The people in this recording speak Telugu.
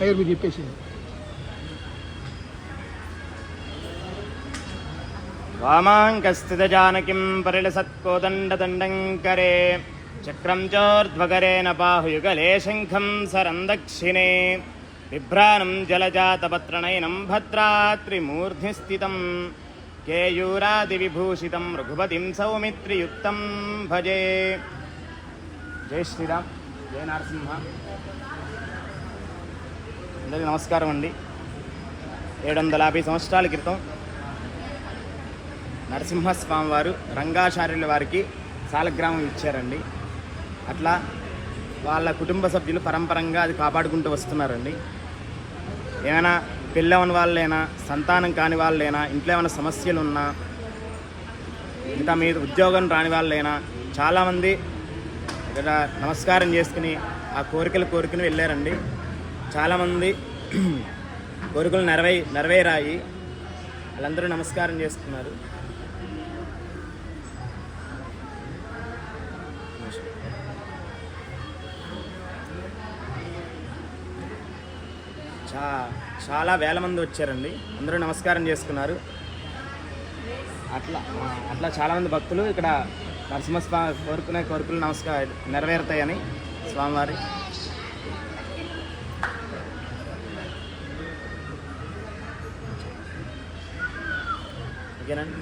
అయ్యారు మీరు చెప్పేసి. వామాంకస్థితజానకిం పరిలసత్కోదండదండంకరే చక్రం చోర్ధ్వకరేణ బాహుయుగలే శంఖం సరం దక్షిణే బిభ్రాణం జలజాతపత్రనయనం భద్రాత్రిమూర్ధ్ని స్థితం కేయూరాదివిభూషితం రఘుపతిం సౌమిత్రియుక్తం భజే. జై శ్రీరామ్, జై నరసింహ. అందరికీ నమస్కారం అండి. 750 సంవత్సరాల క్రితం నరసింహస్వామి వారు రంగాచార్యుల వారికి సాలగ్రామం ఇచ్చారండి. అట్లా వాళ్ళ కుటుంబ సభ్యులు పరంపరంగా అది కాపాడుకుంటూ వస్తున్నారండి. ఏమైనా పెళ్ళవని వాళ్ళైనా, సంతానం కాని వాళ్ళైనా, ఇంట్లో ఏమైనా సమస్యలు ఉన్నా, ఇంకా మీద ఉద్యోగం రాని వాళ్ళైనా చాలామంది ఇక్కడ నమస్కారం చేసుకుని ఆ కోరికను వెళ్ళారండి. చాలామంది కోరికలు నెరవేరాయి. వాళ్ళందరూ నమస్కారం చేసుకున్నారు. చాలా వేల మంది వచ్చారండి. అందరూ నమస్కారం చేసుకున్నారు. అట్లా చాలామంది భక్తులు ఇక్కడ నరసింహస్వామి కోరుకునే కోరికలు నెరవేరుతాయని స్వామివారి ఓకేనండి.